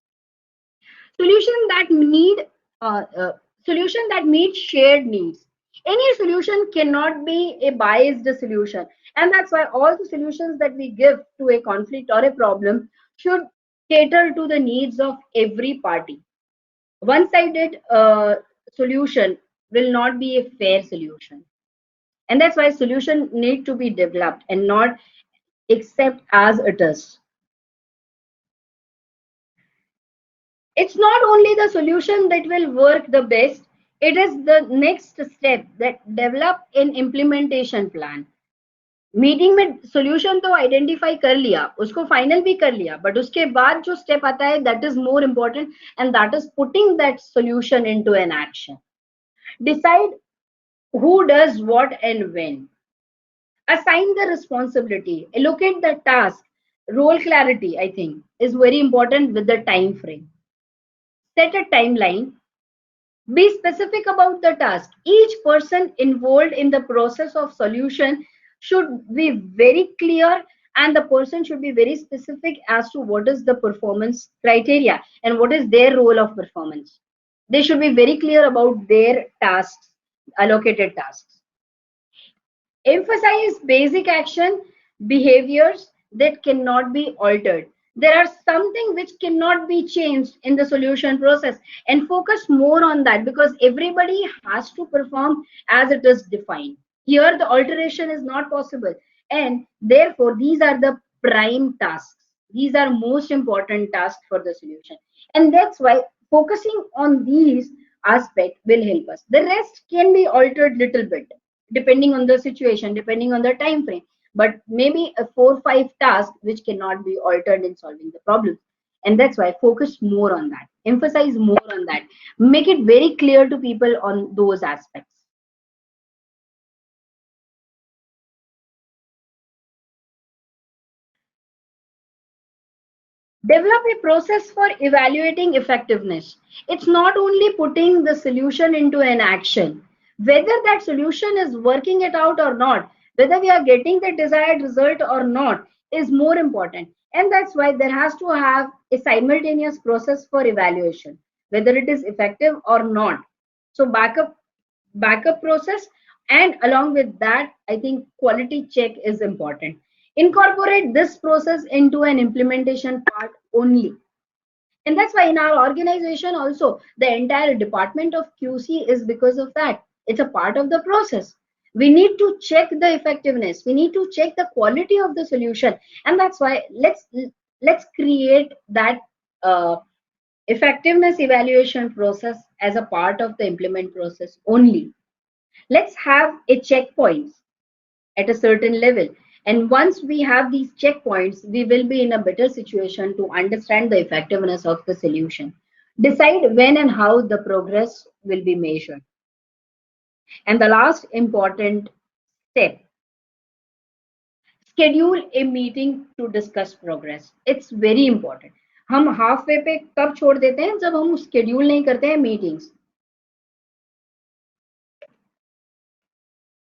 Solution that need uh, uh, Solution that meet shared needs. Any solution cannot be a biased solution, and that's why all the solutions that we give to a conflict or a problem should cater to the needs of every party. One-sided solution will not be a fair solution, and that's why solution need to be developed and not accept as it is. It's not only the solution that will work the best, it is the next step that develop an implementation plan. Meeting में solution तो identify कर लिया, उसको final भी कर लिया, but उसके बाद जो स्टेप आता है that is more important, and that is putting that solution into an action. Decide who does what and when. Assign the responsibility, allocate the task. Role clarity, I think, is very important with the time frame. Set a timeline. Be specific about the task. Each person involved in the process of solution should be very clear, and the person should be very specific as to what is the performance criteria and what is their role of performance. They should be very clear about their tasks, allocated tasks. Emphasize basic action behaviors that cannot be altered. There are something which cannot be changed in the solution process, and focus more on that, because everybody has to perform as it is defined. Here the alteration is not possible, and therefore these are the prime tasks. These are most important tasks for the solution, and that's why focusing on these aspect will help us. The rest can be altered little bit depending on the situation, depending on the time frame, but maybe a 4 5 task which cannot be altered in solving the problem. And that's why focus more on that, emphasize more on that, make it very clear to people on those aspects. Develop a process for evaluating effectiveness. It's not only putting the solution into an action, whether that solution is working it out or not, whether we are getting the desired result or not, is more important. And that's why there has to have a simultaneous process for evaluation, whether it is effective or not. So backup process, and along with that, I think quality check is important. Incorporate this process into an implementation part only. And that's why in our organization also, the entire department of QC is because of that. It's a part of the process. We need to check the effectiveness, we need to check the quality of the solution, and that's why let's create that uh, effectiveness evaluation process as a part of the implement process only. Let's have a checkpoints at a certain level, and once we have these checkpoints, we will be in a better situation to understand the effectiveness of the solution. Decide when and how the progress will be measured. And the last important step, schedule a meeting to discuss progress. It's very important. हम half way पे कब छोड़ देते हैं, जब हम schedule नहीं करते हैं meetings.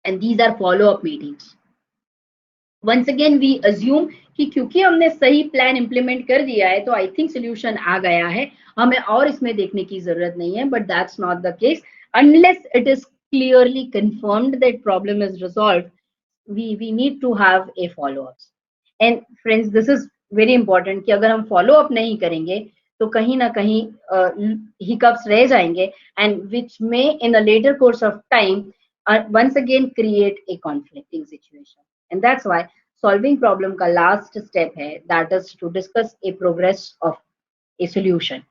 and these are follow-up meetings. Once again we assume कि क्योंकि हमने सही प्लान इंप्लीमेंट कर दिया है तो आई थिंक सोल्यूशन आ गया है, हमें और इसमें देखने की जरूरत नहीं है. But that's not the case unless it is clearly confirmed that problem is resolved. We need to have a follow ups. And friends, this is very important कि अगर हम follow up नहीं करेंगे तो कहीं ना कहीं hiccups रह जाएंगे, and which may in a later course of time once again create a conflicting situation. And that's why solving problem का last step है, that is to discuss a progress of a solution.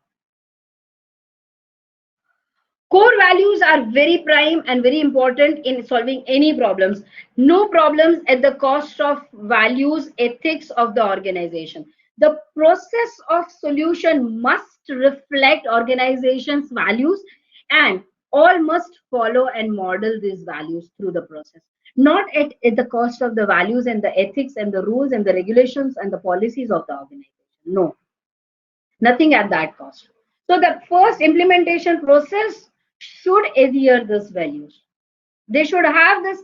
Core values are very prime and very important in solving any problems. No problems at the cost of values, ethics of the organization. The process of solution must reflect organization's values, and all must follow and model these values through the process. Not at the cost of the values and the ethics and the rules and the regulations and the policies of the organization. No, nothing at that cost. So the first implementation process should adhere these values. They should have this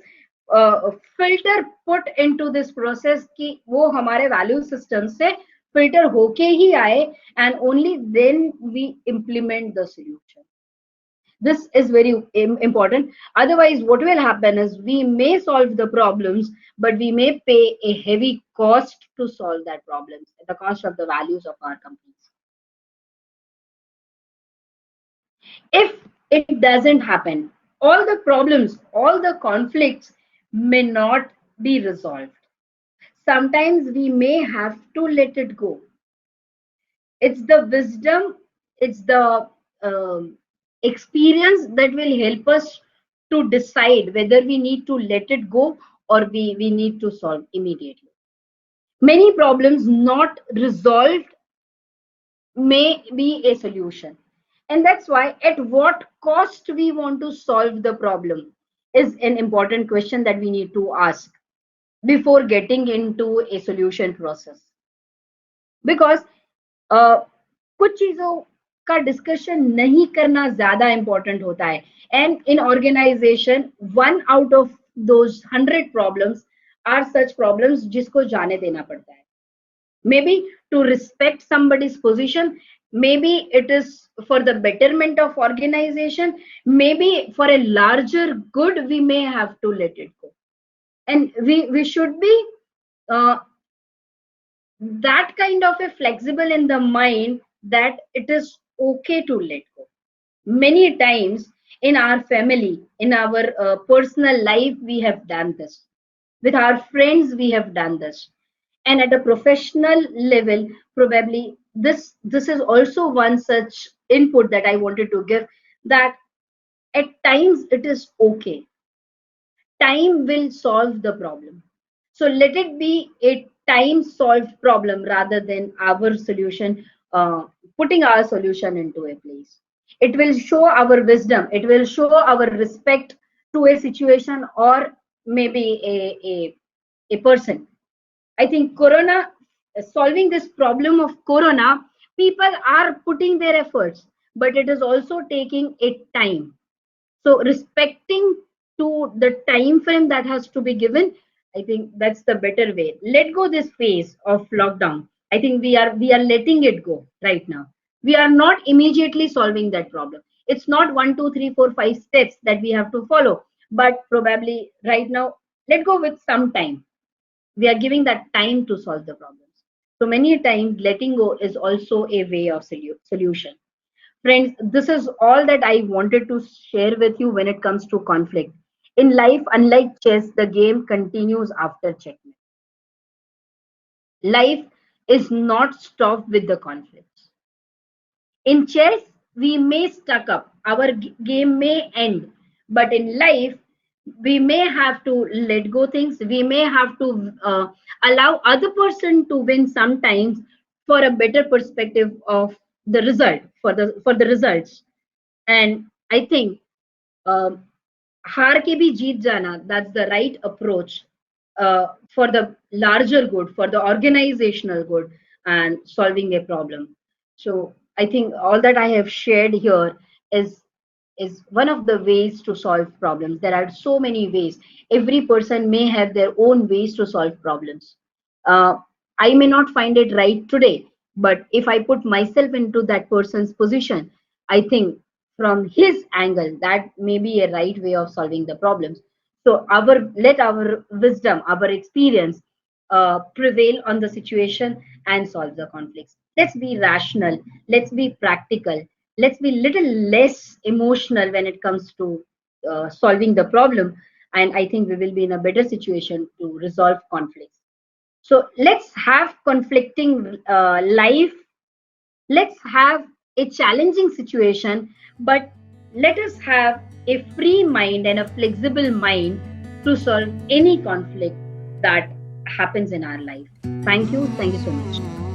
filter put into this process कि वो हमारे value system से filter होके ही आए, and only then we implement the solution. This is very important. Otherwise, what will happen is we may solve the problems, but we may pay a heavy cost to solve that problems at the cost of the values of our companies. If it doesn't happen, all the problems, all the conflicts may not be resolved. Sometimes we may have to let it go. It's the wisdom, it's the experience that will help us to decide whether we need to let it go or we need to solve immediately. Many problems not resolved may be a solution. And that's why at what cost we want to solve the problem is an important question that we need to ask before getting into a solution process. Because कुछ चीजों का discussion नहीं करना ज्यादा important होता है. And in organization 1 out of those 100 problems are such problems जिसको जाने देना पड़ता है. Maybe to respect somebody's position, maybe it is for the betterment of organization, maybe for a larger good we may have to let it go. And we should be that kind of a flexible in the mind that it is okay to let go. Many times in our family, in our personal life, we have done this. With our friends we have done this, and at a professional level probably this is also one such input that I wanted to give, that at times it is okay. Time will solve the problem. So let it be a time solved problem rather than our solution, putting our solution into a place. It will show our wisdom, it will show our respect to a situation or maybe a person. I think Corona, solving this problem of Corona, people are putting their efforts, but it is also taking a time. So respecting to the time frame that has to be given, I think that's the better way. Let go this phase of lockdown. I think we are letting it go right now. We are not immediately solving that problem. It's not 1, 2, 3, 4, 5 steps that we have to follow, but probably right now let go with some time. We are giving that time to solve the problems. So many times letting go is also a way of solution. Friends, this is all that I wanted to share with you when it comes to conflict. In life, unlike chess, the game continues after checkmate. Life is not stopped with the conflicts. In chess, we may stuck up, our game may end, but in life, we may have to let go things. We may have to allow other person to win sometimes for a better perspective of the result, for the results. And I think हार के भी जीत जाना, that's the right approach for the larger good, for the organizational good and solving a problem. So I think all that I have shared here is is one of the ways to solve problems. There are so many ways. Every person may have their own ways to solve problems. uh, I may not find it right today, but if I put myself into that person's position, I think from his angle that may be a right way of solving the problems. So let our wisdom, our experience prevail on the situation and solve the conflicts. Let's be rational, let's be practical, let's be little less emotional when it comes to solving the problem, and I think we will be in a better situation to resolve conflicts. So let's have conflicting life. Let's have a challenging situation, but let us have a free mind and a flexible mind to solve any conflict that happens in our life. Thank you. Thank you so much.